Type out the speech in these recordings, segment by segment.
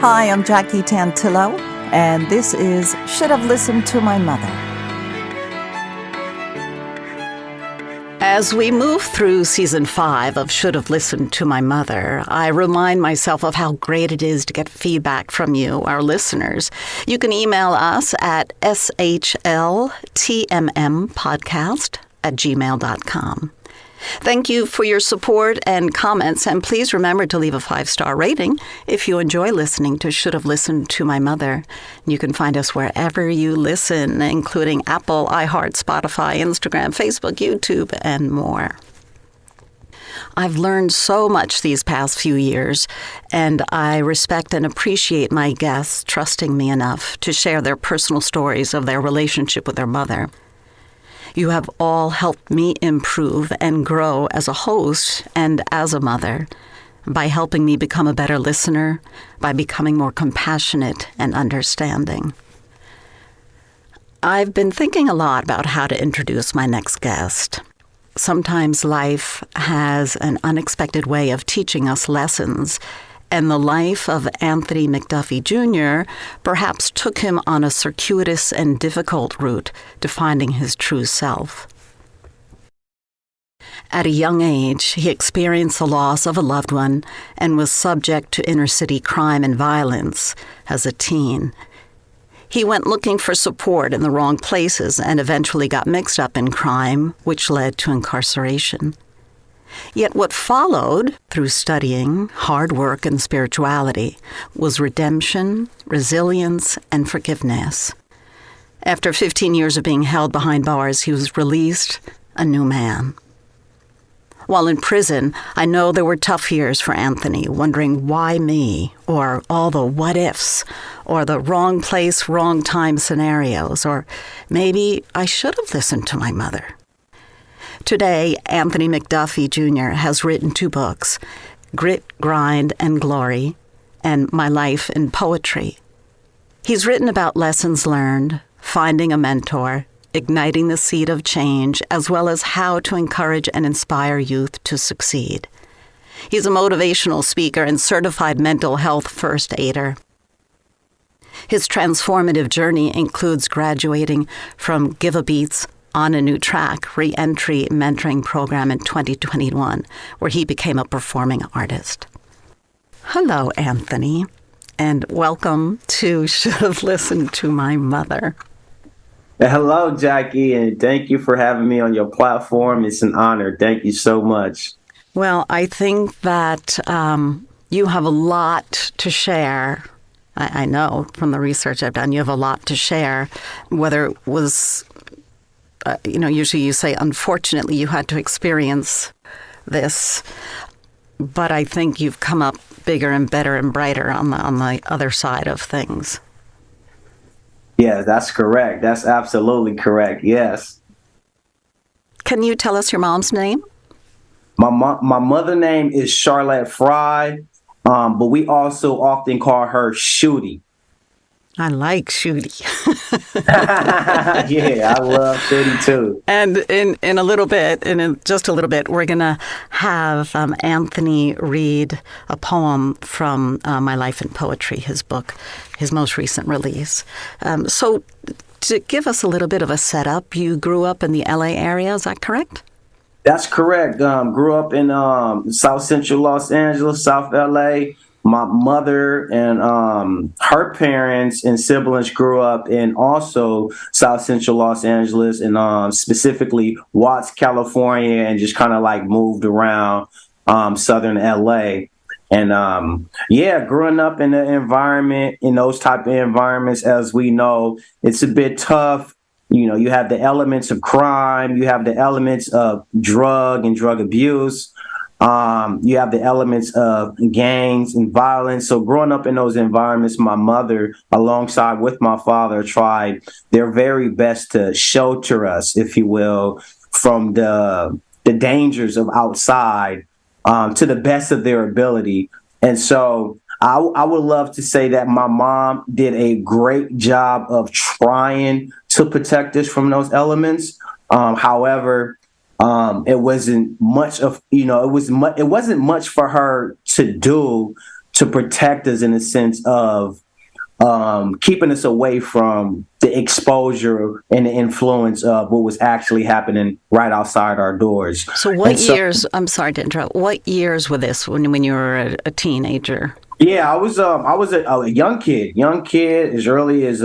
Hi, I'm Jackie Tantillo, and this is Should Have Listened to My Mother. As we move through Season 5 of Should Have Listened to My Mother, I remind myself of how great it is to get feedback from you, our listeners. You can email us at SHLTMM@gmail.com. Thank you for your support and comments, and please remember to leave a 5-star rating if you enjoy listening to Should Have Listened to My Mother. You can find us wherever you listen, including Apple, iHeart, Spotify, Instagram, Facebook, YouTube, and more. I've learned so much these past few years, and I respect and appreciate my guests trusting me enough to share their personal stories of their relationship with their mother. You have all helped me improve and grow as a host and as a mother by helping me become a better listener, by becoming more compassionate and understanding. I've been thinking a lot about how to introduce my next guest. Sometimes life has an unexpected way of teaching us lessons, and the life of Anthony McDuffie Jr. perhaps took him on a circuitous and difficult route to finding his true self. At a young age, he experienced the loss of a loved one and was subject to inner-city crime and violence as a teen. He went looking for support in the wrong places and eventually got mixed up in crime, which led to incarceration. Yet what followed, through studying, hard work, and spirituality, was redemption, resilience, and forgiveness. After 15 years of being held behind bars, he was released, a new man. While in prison, I know there were tough years for Anthony, wondering why me, or all the what-ifs, or the wrong place, wrong time scenarios, or maybe I should have listened to my mother. Today, Anthony McDuffie Jr. has written 2 books, Grit, Grind, and Glory, and My Life in Poetry. He's written about lessons learned, finding a mentor, igniting the seed of change, as well as how to encourage and inspire youth to succeed. He's a motivational speaker and certified mental health first aider. His transformative journey includes graduating from Give a Beats On a New Track re-entry mentoring program in 2021, where he became a performing artist. Hello, Anthony, and welcome to Should Have Listened to My Mother. Hello, Jackie, and thank you for having me on your platform. It's an honor. Thank you so much. Well, I think that you have a lot to share. I know from the research I've done, you have a lot to share, whether it was usually you say, unfortunately, you had to experience this, but I think you've come up bigger and better and brighter on the other side of things. Yeah, that's correct. That's absolutely correct. Yes. Can you tell us your mom's name? My mother name is Charlotte Fry, but we also often call her Shooty. I like Shooty. Yeah, I love Shooty too. And in just a little bit, we're going to have Anthony read a poem from My Life in Poetry, his book, his most recent release. So to give us a little bit of a setup, you grew up in the LA area, is that correct? That's correct. Grew up in South Central Los Angeles, South LA. My mother and her parents and siblings grew up in also South Central Los Angeles and specifically Watts, California, and just kind of like moved around Southern LA. And growing up in the environment, in those type of environments, as we know, it's a bit tough. You know, you have the elements of crime, you have the elements of drug and drug abuse. You have the elements of gangs and violence. So growing up in those environments, my mother, alongside with my father, tried their very best to shelter us, if you will, from the dangers of outside to the best of their ability. And so I would love to say that my mom did a great job of trying to protect us from those elements. However, it wasn't much of, it wasn't much for her to do to protect us in the sense of keeping us away from the exposure and the influence of what was actually happening right outside our doors. So what years, I'm sorry to interrupt, what years were this when you were a teenager? Yeah, I was a young kid as early as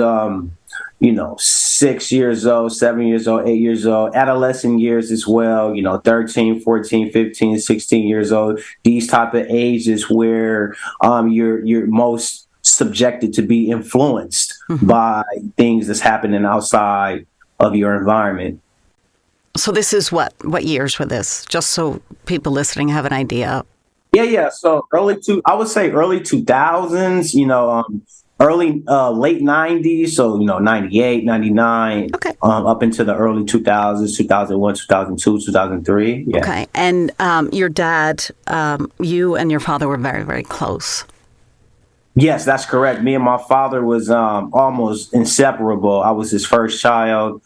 6 years old, 7 years old, 8 years old, adolescent years as well, 13, 14, 15, 16 years old. These type of ages where you're most subjected to be influenced by things that's happening outside of your environment. So this is what years were this? Just so people listening have an idea. Yeah. So I would say early 2000s, late 90s. So, 98, 99, okay. Up into the early 2000s, 2001, 2002, 2003. Yeah. Okay. And your dad, you and your father were very, very close. Yes, that's correct. Me and my father was almost inseparable. I was his first child,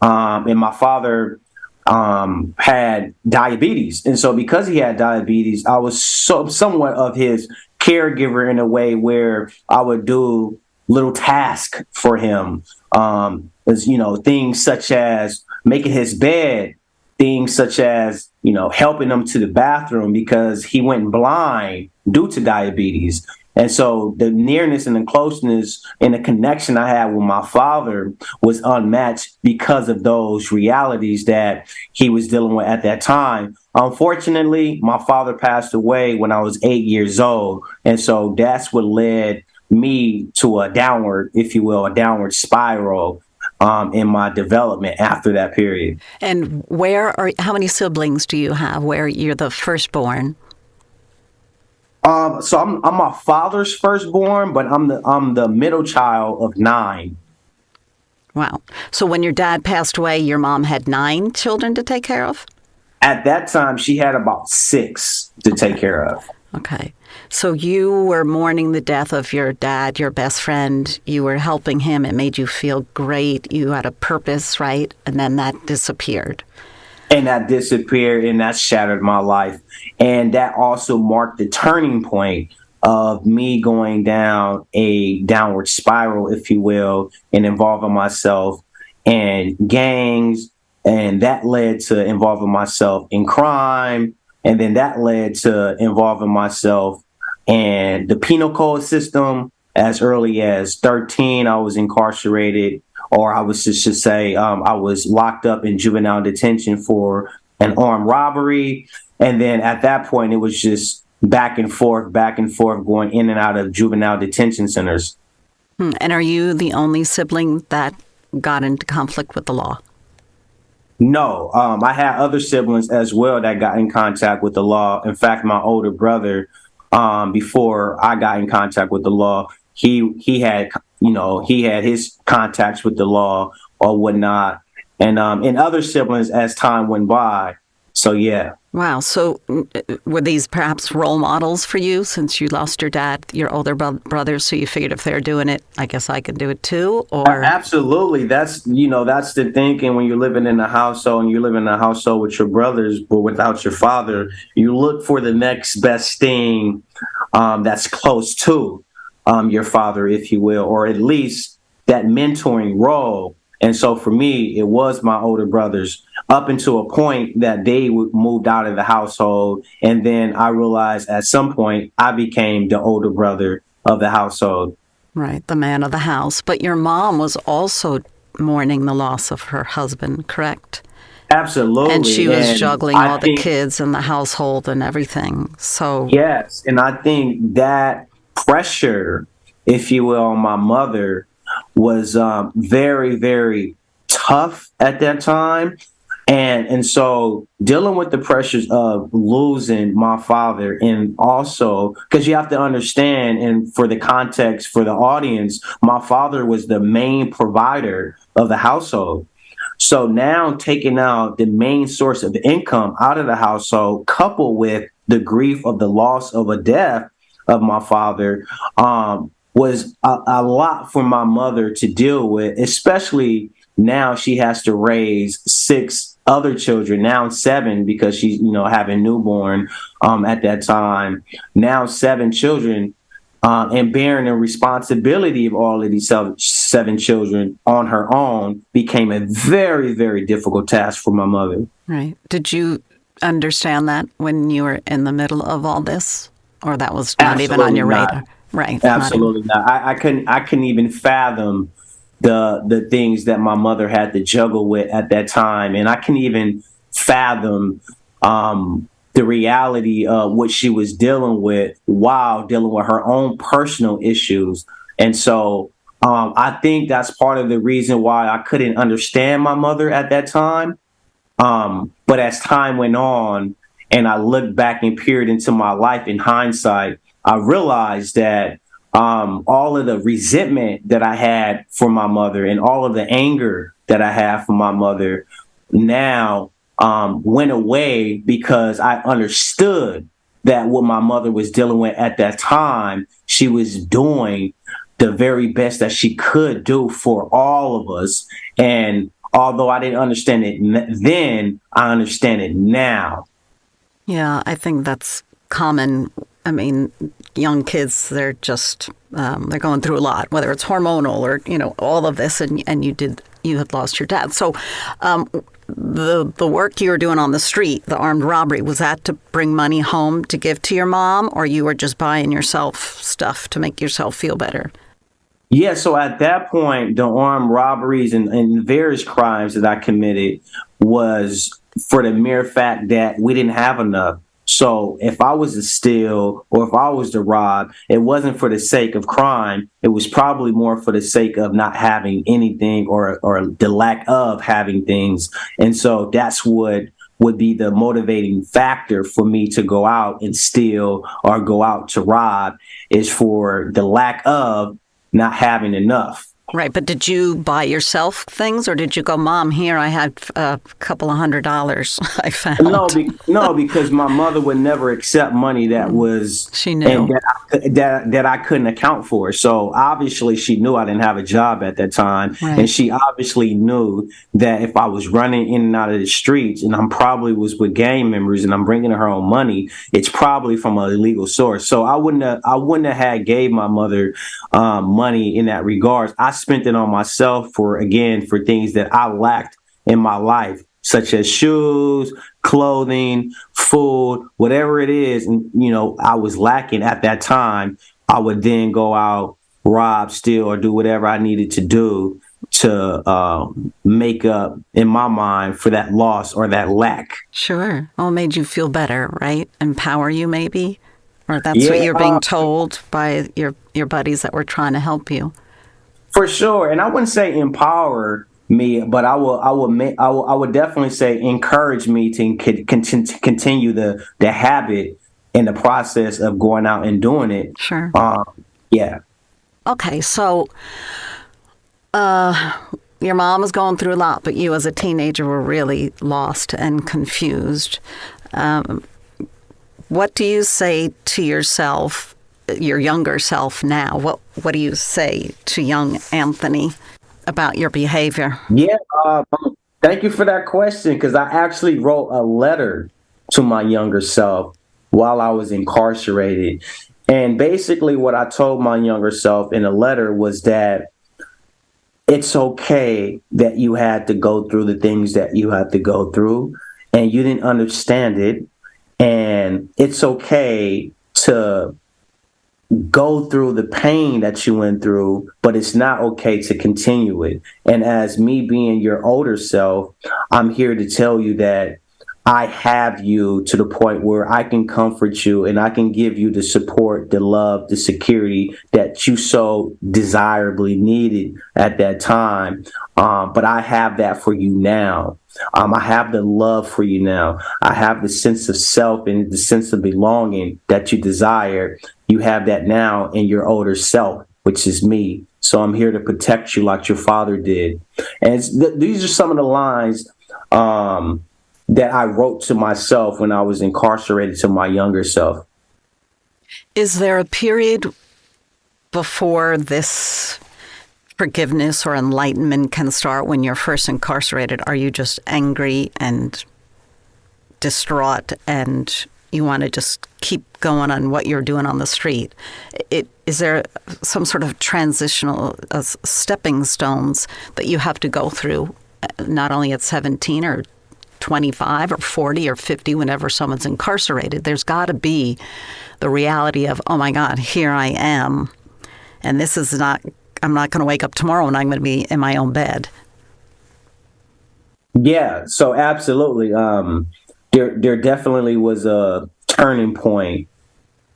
and my father had diabetes. And so because he had diabetes, I was somewhat of his caregiver in a way where I would do little tasks for him. Things such as making his bed, things such as, helping him to the bathroom because he went blind due to diabetes. And so the nearness and the closeness and the connection I had with my father was unmatched because of those realities that he was dealing with at that time. Unfortunately, my father passed away when I was 8 years old. And so that's what led me to a downward spiral in my development after that period. And how many siblings do you have where you're the firstborn? So I'm my father's firstborn, but I'm the middle child of 9. Wow. So when your dad passed away, your mom had 9 children to take care of? At that time, she had about 6 to take care of. Okay. So you were mourning the death of your dad, your best friend. You were helping him. It made you feel great. You had a purpose, right? And then that disappeared. And that disappeared, and that shattered my life. And that also marked the turning point of me going down a downward spiral, if you will, and involving myself in gangs. And that led to involving myself in crime. And then that led to involving myself in the penal code system. As early as 13, I was incarcerated. Or I was just to say I was locked up in juvenile detention for an armed robbery. And then at that point, it was just back and forth, going in and out of juvenile detention centers. And are you the only sibling that got into conflict with the law? No, I had other siblings as well that got in contact with the law. In fact, my older brother, before I got in contact with the law, he had his contacts with the law or whatnot, and other siblings as time went by. So, yeah. Wow. So were these perhaps role models for you since you lost your dad, your older brothers? So you figured if they're doing it, I guess I can do it too? Or Absolutely. That's the thinking when you're living in a household and you live in a household with your brothers, but without your father, you look for the next best thing that's close to your father, if you will, or at least that mentoring role. And so for me, it was my older brothers up until a point that they moved out of the household. And then I realized at some point I became the older brother of the household. Right, the man of the house. But your mom was also mourning the loss of her husband, correct? Absolutely. And she was juggling all the kids and the household and everything. So yes, and I think that pressure, if you will, on my mother was very, very tough at that time. And so dealing with the pressures of losing my father, and also because you have to understand, and for the context for the audience, my father was the main provider of the household. So now taking out the main source of income out of the household, coupled with the grief of the loss of a death of my father, was a lot for my mother to deal with, especially now she has to raise 6 other children, now 7 because she's, having newborn at that time, now 7 children. and bearing the responsibility of all of these seven children on her own became a very, very difficult task for my mother. Right. Did you understand that when you were in the middle of all this? Or that was not even on your radar? Right. Absolutely not. I couldn't even fathom the things that my mother had to juggle with at that time. And I couldn't even fathom the reality of what she was dealing with while dealing with her own personal issues. And so I think that's part of the reason why I couldn't understand my mother at that time. But as time went on and I looked back and peered into my life in hindsight, I realized that all of the resentment that I had for my mother and all of the anger that I had for my mother now went away because I understood that what my mother was dealing with at that time, she was doing the very best that she could do for all of us. And although I didn't understand it then, I understand it now. Yeah, I think that's common. I mean, young kids, they're just, they're going through a lot, whether it's hormonal or, all of this, and you had lost your dad. So the work you were doing on the street, the armed robbery, was that to bring money home to give to your mom, or you were just buying yourself stuff to make yourself feel better? Yeah, so at that point, the armed robberies and various crimes that I committed was for the mere fact that we didn't have enough. So if I was to steal or if I was to rob, it wasn't for the sake of crime. It was probably more for the sake of not having anything or the lack of having things. And so that's what would be the motivating factor for me to go out and steal or go out to rob, is for the lack of not having enough. Right, but did you buy yourself things, or did you go, Mom, here, I had a couple of $100 I found? No, because my mother would never accept money that was she knew that I couldn't account for. So obviously she knew I didn't have a job at that time, right. And she obviously knew that if I was running in and out of the streets and I'm probably was with gang members and I'm bringing her own money, it's probably from an illegal source. So I wouldn't have had gave my mother money in that regard. I spent it on myself for things that I lacked in my life, such as shoes, clothing, food, whatever it is. And, I was lacking at that time. I would then go out, rob, steal, or do whatever I needed to do to make up in my mind for that loss or that lack. Sure. Well, it made you feel better, right? Empower you, maybe? Or that's what you're being told by your buddies that were trying to help you. For sure. And I wouldn't say empower me, but I would definitely say encourage me to continue the habit and the process of going out and doing it. Sure. Yeah. Okay. So your mom was going through a lot, but you as a teenager were really lost and confused. What do you say to yourself, your younger self now? What do you say to young Anthony about your behavior? Yeah, thank you for that question, because I actually wrote a letter to my younger self while I was incarcerated. And basically what I told my younger self in a letter was that it's okay that you had to go through the things that you had to go through and you didn't understand it. And it's okay to go through the pain that you went through, but it's not okay to continue it. And as me being your older self, I'm here to tell you that I have you to the point where I can comfort you and I can give you the support, the love, the security that you so desirably needed at that time. But I have that for you now. I have the love for you now. I have the sense of self and the sense of belonging that you desire. You have that now in your older self, which is me. So I'm here to protect you like your father did. And these are some of the lines that I wrote to myself when I was incarcerated, to my younger self. Is there a period before this forgiveness or enlightenment can start when you're first incarcerated? Are you just angry and distraught and you want to just keep going on what you're doing on the street. Is there some sort of transitional stepping stones that you have to go through, not only at 17 or 25 or 40 or 50, whenever someone's incarcerated? There's got to be the reality of, oh my God, here I am. And this is not, I'm not going to wake up tomorrow and I'm going to be in my own bed. Yeah, so absolutely. There definitely was a turning point,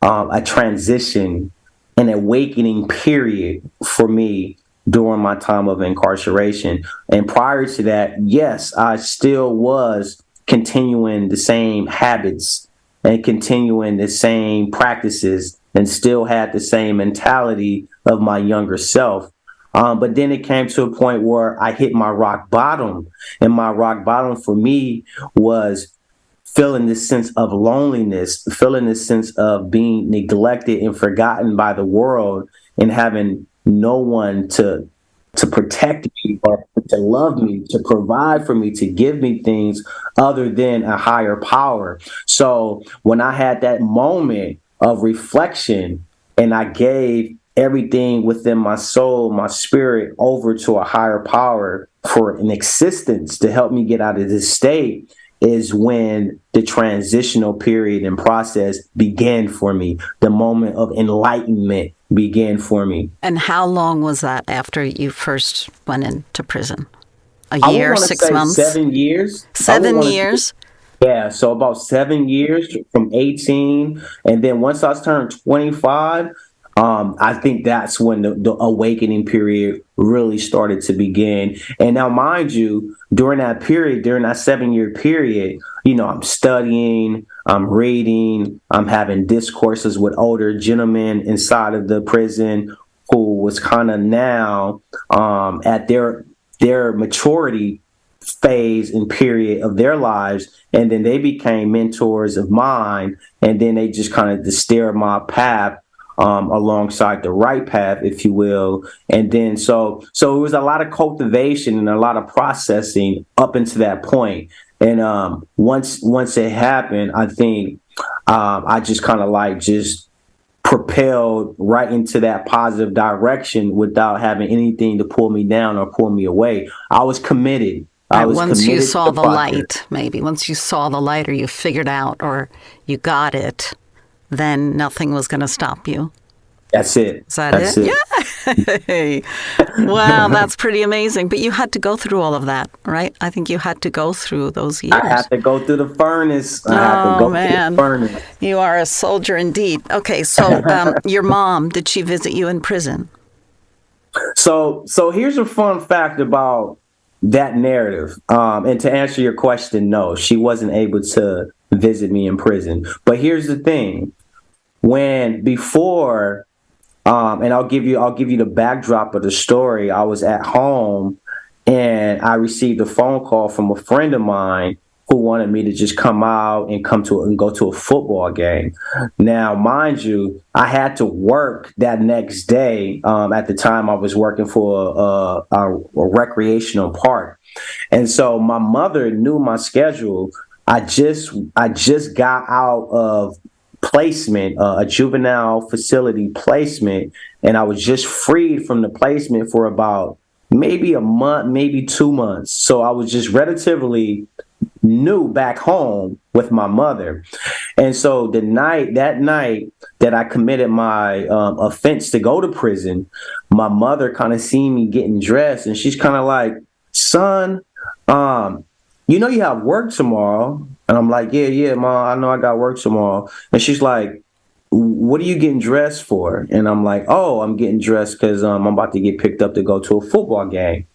a transition, an awakening period for me during my time of incarceration. And prior to that, yes, I still was continuing the same habits and continuing the same practices and still had the same mentality of my younger self. But then it came to a point where I hit my rock bottom. And my rock bottom for me was feeling this sense of loneliness, feeling this sense of being neglected and forgotten by the world and having no one to protect me or to love me, to provide for me, to give me things other than a higher power. So when I had that moment of reflection and I gave everything within my soul, my spirit over to a higher power for an existence to help me get out of this state, is when the transitional period and process began for me. The moment of enlightenment began for me. And how long was that after you first went into prison? A year, 6 months? 7 years. 7 years? Yeah, so about 7 years from 18. And then once I turned 25, I think that's when the awakening period really started to begin. And now, mind you, during that period, during that 7-year period, I'm studying, I'm reading, I'm having discourses with older gentlemen inside of the prison who was kind of now at their maturity phase and period of their lives. And then they became mentors of mine. And then they just kind of steered my path alongside the right path, if you will. And then so it was a lot of cultivation and a lot of processing up into that point. And once it happened, I think I just kind of just propelled right into that positive direction without having anything to pull me down or pull me away. I was committed. Once you saw the light, maybe once you saw the light, or you figured out, or you got it, then nothing was going to stop you. That's it. Is that it? Yeah. Wow, that's pretty amazing. But you had to go through all of that, right? I think you had to go through those years. I had to go through the furnace. Through the furnace. You are a soldier indeed. Okay, so your mom, did she visit you in prison? So here's a fun fact about that narrative. And to answer your question, no, she wasn't able to visit me in prison. But here's the thing. Before, and I'll give you the backdrop of the story. I was at home and I received a phone call from a friend of mine who wanted me to just come out and go to a football game. Now, mind you, I had to work that next day. At the time, I was working for a recreational park, and so my mother knew my schedule. I just got out of placement, a juvenile facility placement, and I was just freed from the placement for about maybe a month, maybe 2 months. So I was just relatively new back home with my mother. And so that night that I committed my offense to go to prison, my mother kind of seen me getting dressed, and she's kind of like, "Son, you have work tomorrow." And I'm like, yeah, Mom, I know I got work tomorrow. And she's like, "What are you getting dressed for?" And I'm like, "Oh, I'm getting dressed because I'm about to get picked up to go to a football game."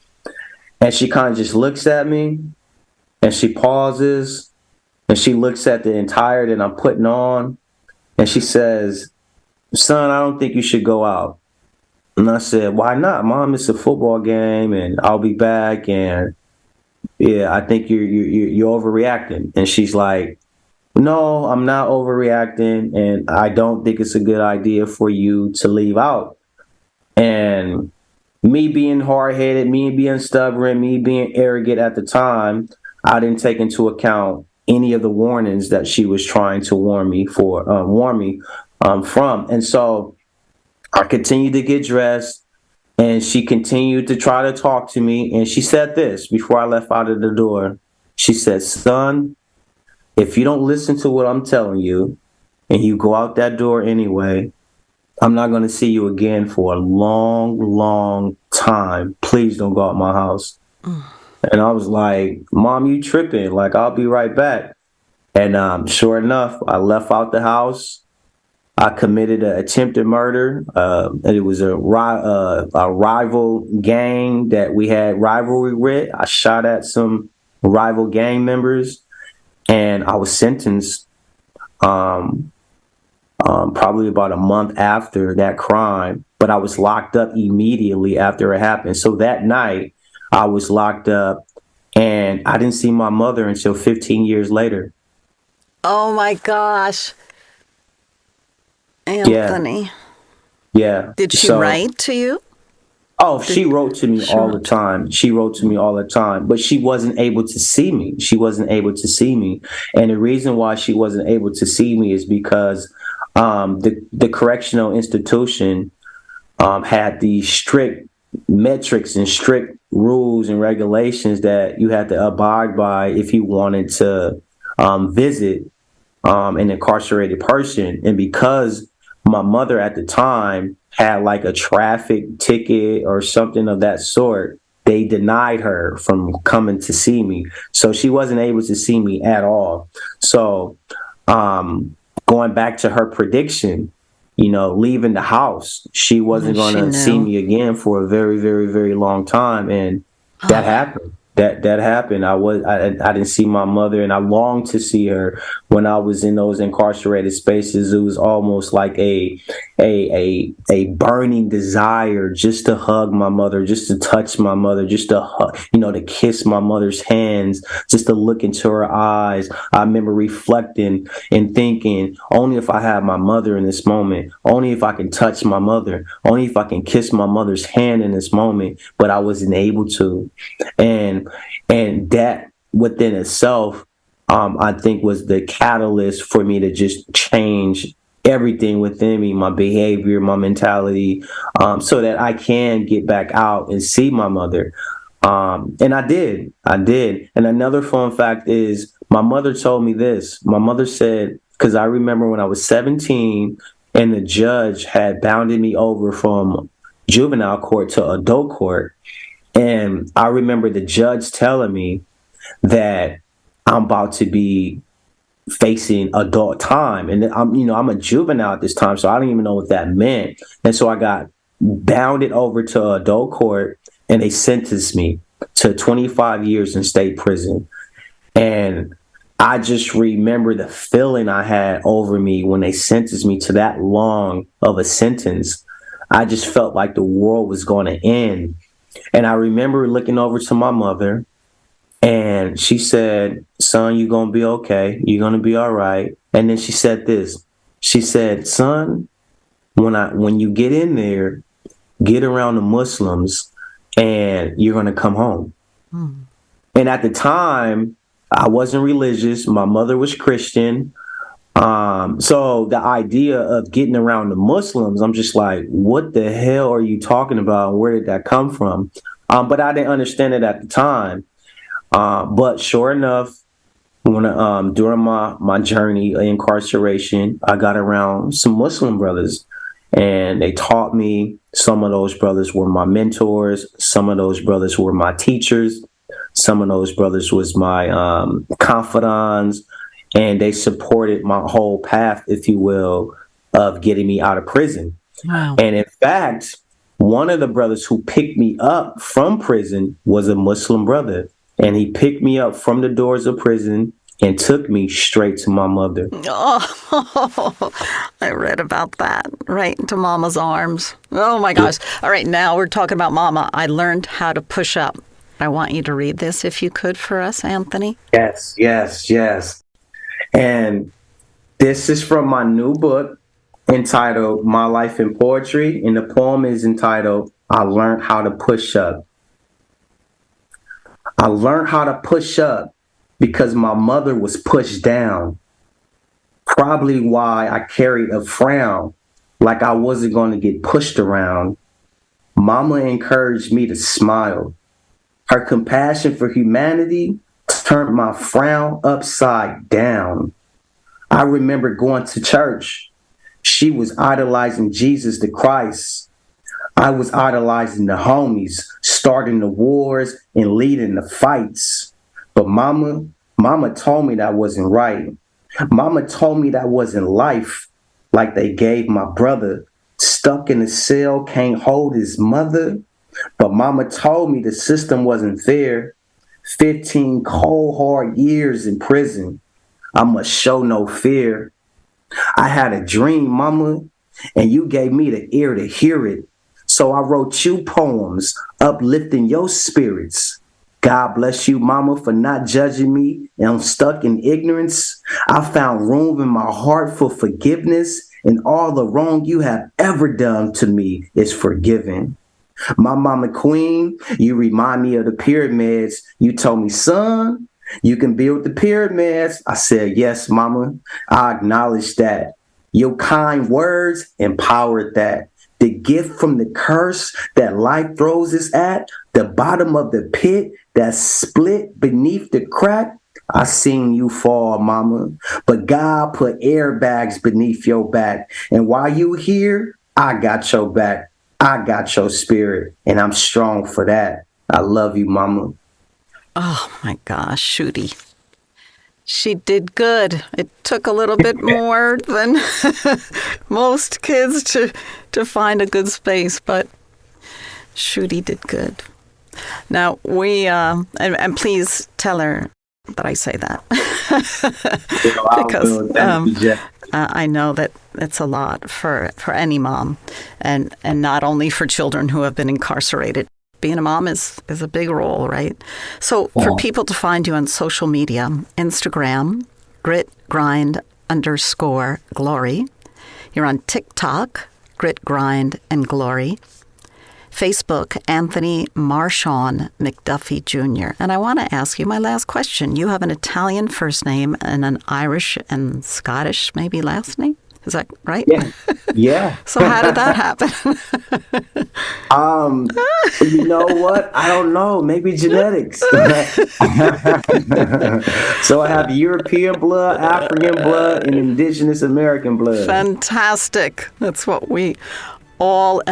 And she kind of just looks at me and she pauses and she looks at the attire that I'm putting on. And she says, "Son, I don't think you should go out." And I said, "Why not, Mom? It's a football game and I'll be back. And yeah, I think you're overreacting." And she's like, "No, I'm not overreacting, and I don't think it's a good idea for you to leave out." And me being hard-headed, me being stubborn, me being arrogant at the time, I didn't take into account any of the warnings that she was trying to warn me from. And so I continued to get dressed, and she continued to try to talk to me. And she said this before I left out of the door. She said, "Son, if you don't listen to what I'm telling you and you go out that door anyway, I'm not going to see you again for a long, long time. Please don't go out my house." And I was like, "Mom, you tripping. Like, I'll be right back." And sure enough, I left out the house. I committed an attempted murder. And it was a rival gang that we had rivalry with. I shot at some rival gang members, and I was sentenced probably about a month after that crime, but I was locked up immediately after it happened. So that night, I was locked up, and I didn't see my mother until 15 years later. Oh my gosh. Anthony. Yeah. Did she write to you? Oh, she wrote to me all the time. She wrote to me all the time, but she wasn't able to see me. And the reason why she wasn't able to see me is because the correctional institution had these strict metrics and strict rules and regulations that you had to abide by if you wanted to visit an incarcerated person. And because my mother at the time had like a traffic ticket or something of that sort, they denied her from coming to see me. So she wasn't able to see me at all. So going back to her prediction, leaving the house, she wasn't going to see me again for a very, very, very long time. And that happened. That happened. I didn't see my mother, and I longed to see her when I was in those incarcerated spaces. It was almost like a burning desire just to hug my mother, just to touch my mother, just to to kiss my mother's hands, just to look into her eyes. I remember reflecting and thinking, only if I have my mother in this moment, only if I can touch my mother, only if I can kiss my mother's hand in this moment, but I wasn't able to. And that within itself, I think was the catalyst for me to just change everything within me, my behavior, my mentality, so that I can get back out and see my mother. And I did. And another fun fact is my mother told me this. My mother said, because I remember when I was 17 and the judge had bounded me over from juvenile court to adult court. And I remember the judge telling me that I'm about to be facing adult time. And I'm a juvenile at this time, so I don't even know what that meant. And so I got bounded over to adult court, and they sentenced me to 25 years in state prison. And I just remember the feeling I had over me when they sentenced me to that long of a sentence. I just felt like the world was going to end. And I remember looking over to my mother, and she said, "Son, you're going to be okay. You're going to be all right." And then she said this. She said, "Son, when you get in there, get around the Muslims and you're going to come home." And at the time, I wasn't religious. My mother was Christian. So the idea of getting around the Muslims, I'm just like, what the hell are you talking about? Where did that come from? But I didn't understand it at the time. But sure enough, when during my journey of incarceration, I got around some Muslim brothers, and they taught me. Some of those brothers were my mentors. Some of those brothers were my teachers. Some of those brothers was my confidants. And they supported my whole path, if you will, of getting me out of prison. Wow. And in fact, one of the brothers who picked me up from prison was a Muslim brother. And he picked me up from the doors of prison and took me straight to my mother. Oh, I read about that. Right into Mama's arms. Oh, my gosh. All right, now we're talking about Mama. I learned how to push up. I want you to read this, if you could, for us, Anthony. Yes. And this is from my new book entitled My Life in Poetry. And the poem is entitled, I Learned How to Push Up. I learned how to push up because my mother was pushed down. Probably why I carried a frown, like I wasn't going to get pushed around. Mama encouraged me to smile. Her compassion for humanity turned my frown upside down. I remember going to church. She was idolizing Jesus the Christ. I was idolizing the homies, starting the wars and leading the fights. But mama told me that wasn't right. Mama told me that wasn't life, like they gave my brother. Stuck in a cell, can't hold his mother. But mama told me the system wasn't fair. 15 cold, hard years in prison. I must show no fear. I had a dream, mama, and you gave me the ear to hear it. So I wrote you poems, uplifting your spirits. God bless you, mama, for not judging me and I'm stuck in ignorance. I found room in my heart for forgiveness, and all the wrong you have ever done to me is forgiven. My mama queen, you remind me of the pyramids. You told me, son, you can build the pyramids. I said, yes, mama, I acknowledge that. Your kind words empowered that. The gift from the curse that life throws us at, the bottom of the pit that's split beneath the crack. I seen you fall, mama, but God put airbags beneath your back. And while you here, I got your back. I got your spirit, and I'm strong for that. I love you, mama. Oh, my gosh, Shooty. She did good. It took a little bit more than most kids to find a good space, but Shooty did good. Now, and please tell her that I say that. Because I know that it's a lot for any mom, and not only for children who have been incarcerated. Being a mom is a big role, right? So for people to find you on social media, Instagram, gritgrind_glory. You're on TikTok, gritgrind and glory. Facebook, Anthony Marshawn McDuffie Jr. And I want to ask you my last question. You have an Italian first name and an Irish and Scottish maybe last name? Is that right? Yeah. So how did that happen? You know what? I don't know. Maybe genetics. So I have European blood, African blood, and indigenous American blood. Fantastic. That's what we all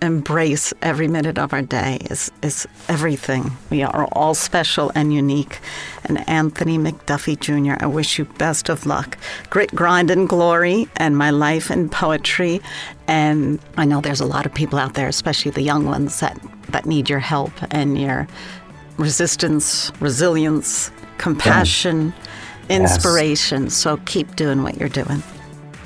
embrace every minute of our day is everything. We are all special and unique. And Anthony McDuffie Jr., I wish you best of luck. Grit, grind, and glory, and my life in poetry. And I know there's a lot of people out there, especially the young ones, that need your help and your resistance, resilience, compassion, inspiration. Yes. So keep doing what you're doing.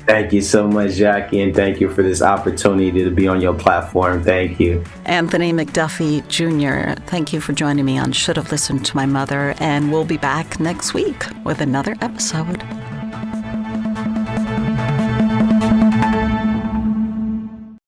Thank you so much, Jackie, and thank you for this opportunity to be on your platform. Thank you. Anthony McDuffie Jr., thank you for joining me on Should Have Listened to My Mother, and we'll be back next week with another episode.